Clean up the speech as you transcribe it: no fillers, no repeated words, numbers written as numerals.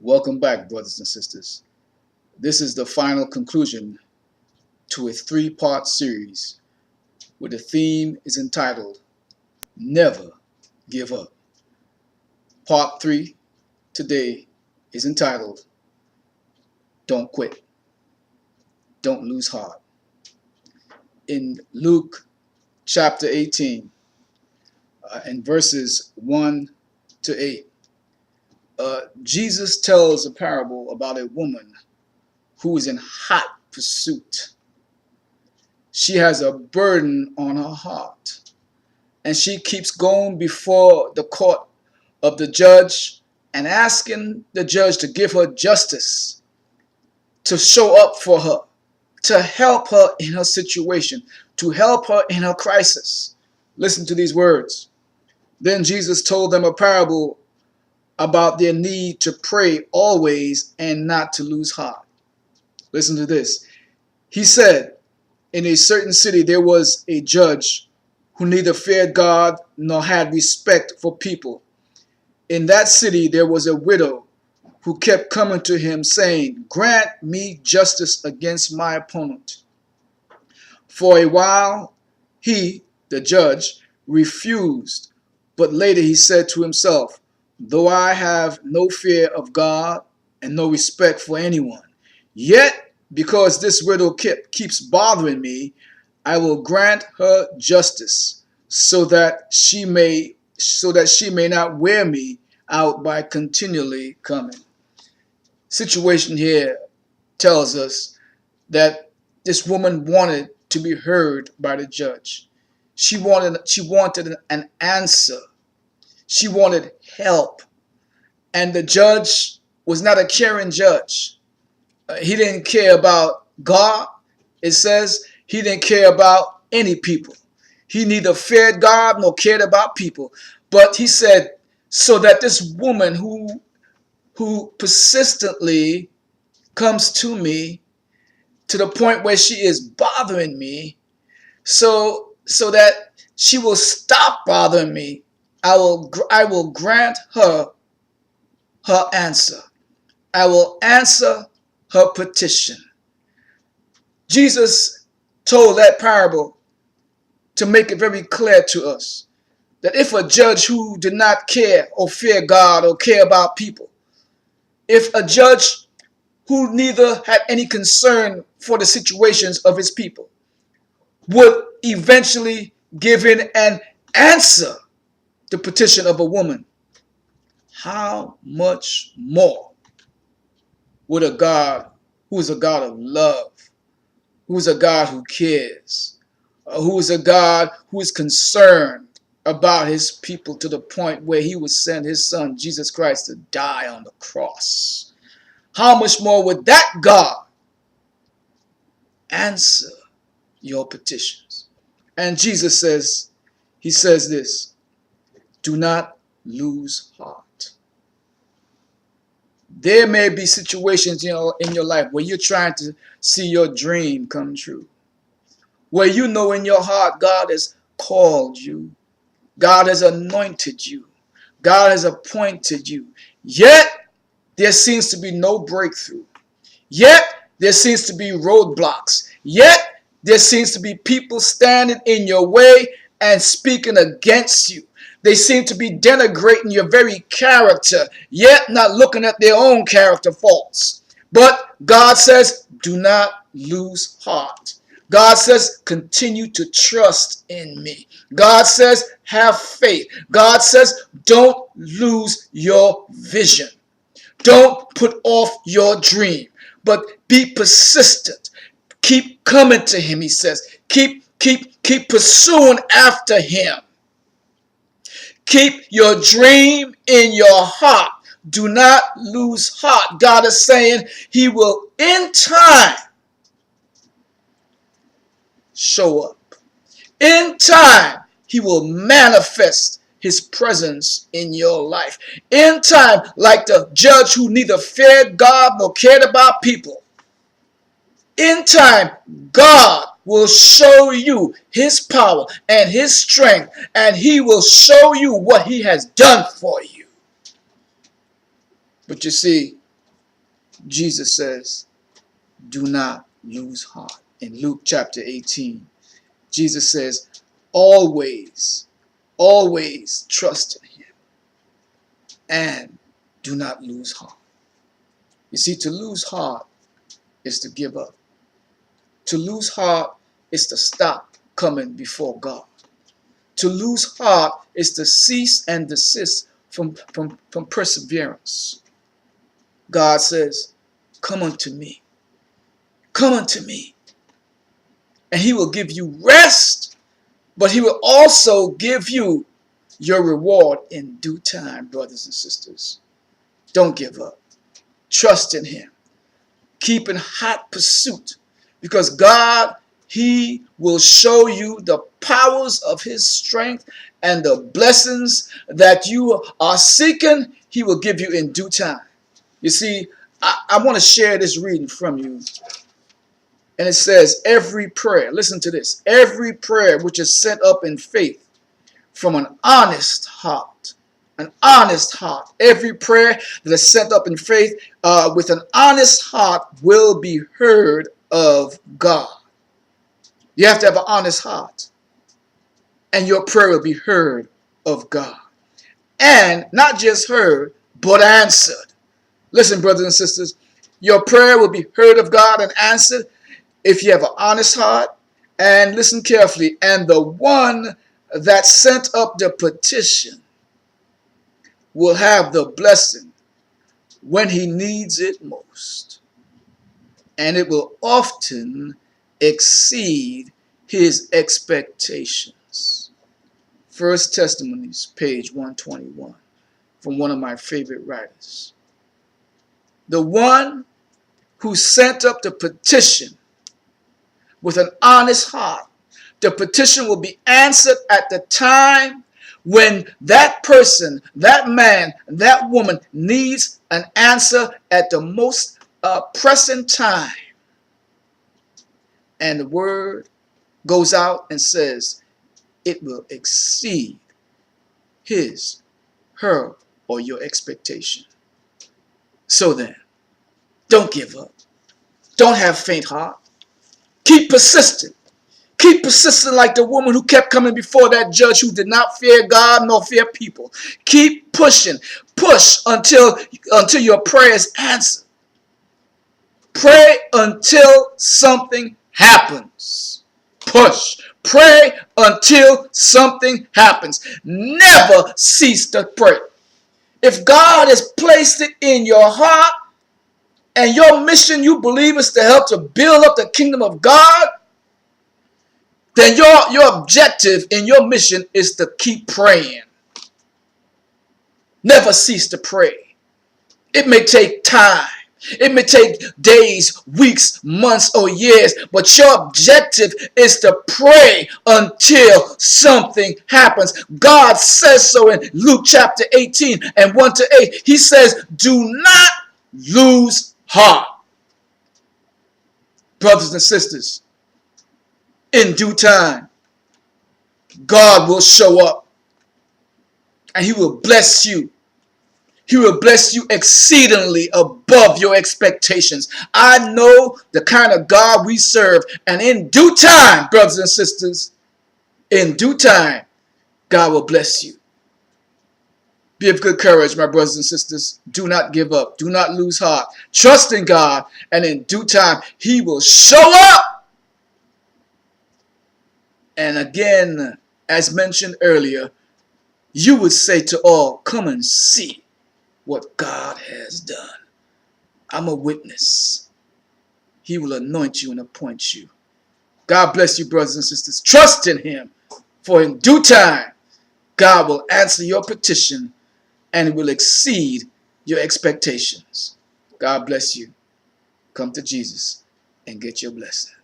Welcome back, brothers and sisters. This is the final conclusion to a three-part series where the theme is entitled Never Give Up. Part 3 today is entitled Don't Quit. Don't Lose Heart. In Luke chapter 18 and verses 1 to 8, Jesus tells a parable about a woman who is in hot pursuit. She has a burden on her heart, and she keeps going before the court of the judge and asking the judge to give her justice, to show up for her, to help her in her situation, to help her in her crisis. Listen to these words. Then Jesus told them a parable about their need to pray always and not to lose heart. Listen to this. He said, in a certain city there was a judge who neither feared God nor had respect for people. In that city there was a widow who kept coming to him saying, "Grant me justice against my opponent." For a while he, the judge, refused, but later he said to himself, "Though I have no fear of God and no respect for anyone, yet because this widow keeps bothering me, I will grant her justice so that she may not wear me out by continually coming." Situation here tells us that this woman wanted to be heard by the judge. She wanted an answer. She wanted help. And the judge was not a caring judge. He didn't care about God. It says he didn't care about any people. He neither feared God nor cared about people. But he said, so that this woman who persistently comes to me to the point where she is bothering me, so that she will stop bothering me, I will grant her answer. I will answer her petition. Jesus told that parable to make it very clear to us that if a judge who did not care or fear God or care about people, if a judge who neither had any concern for the situations of his people would eventually give in and answer the petition of a woman, how much more would a God who is a God of love, who is a God who cares, who is a God who is concerned about his people to the point where he would send his son Jesus Christ to die on the cross, how much more would that God answer your petitions? And Jesus says, he says this, do not lose heart. There may be situations, in your life where you're trying to see your dream come true, where you know in your heart God has called you, God has anointed you, God has appointed you, yet there seems to be no breakthrough, yet there seems to be roadblocks, yet there seems to be people standing in your way and speaking against you. They seem to be denigrating your very character, yet not looking at their own character faults. But God says, do not lose heart. God says, continue to trust in me. God says, have faith. God says, don't lose your vision. Don't put off your dream, but be persistent. Keep coming to him, he says. Keep pursuing after him. Keep your dream in your heart. Do not lose heart. God is saying he will in time show up. In time, he will manifest his presence in your life. In time, like the judge who neither feared God nor cared about people. In time, God will show you his power and his strength, and he will show you what he has done for you. But you see, Jesus says, do not lose heart. In Luke chapter 18, Jesus says, always, always trust in him and do not lose heart. You see, to lose heart is to give up. To lose heart is to stop coming before God. To lose heart is to cease and desist from perseverance. God says, come unto me. Come unto me. And he will give you rest, but he will also give you your reward in due time, brothers and sisters. Don't give up. Trust in him. Keep in hot pursuit, because God, he will show you the powers of his strength, and the blessings that you are seeking, he will give you in due time. You see, I want to share this reading from you. And it says, every prayer, listen to this, every prayer which is sent up in faith from an honest heart, every prayer that is sent up in faith with an honest heart will be heard of God. You have to have an honest heart, and your prayer will be heard of God. And not just heard, but answered. Listen, brothers and sisters, your prayer will be heard of God and answered if you have an honest heart. And listen carefully, and the one that sent up the petition will have the blessing when he needs it most. And it will often exceed his expectations. First Testimonies, page 121, from one of my favorite writers. The one who sent up the petition with an honest heart, the petition will be answered at the time when that person, that man, that woman needs an answer at the most pressing time. And the word goes out and says, it will exceed his, her, or your expectation. So then, don't give up. Don't have faint heart. Keep persistent. Keep persistent like the woman who kept coming before that judge who did not fear God nor fear people. Keep pushing. Push until your prayer is answered. Pray until something happens. Push. Pray until something happens. Never cease to pray. If God has placed it in your heart, and your mission, you believe, is to help to build up the kingdom of God, then your objective in your mission is to keep praying. Never cease to pray. It may take time. It may take days, weeks, months, or years, but your objective is to pray until something happens. God says so in Luke chapter 18 and 1-8. He says, do not lose heart. Brothers and sisters, in due time, God will show up and he will bless you. He will bless you exceedingly above your expectations. I know the kind of God we serve, and in due time, brothers and sisters, in due time, God will bless you. Be of good courage, my brothers and sisters. Do not give up. Do not lose heart. Trust in God, and in due time, he will show up. And again, as mentioned earlier, you would say to all, come and see what God has done. I'm a witness. He will anoint you and appoint you. God bless you, brothers and sisters. Trust in him, for in due time, God will answer your petition and it will exceed your expectations. God bless you. Come to Jesus and get your blessing.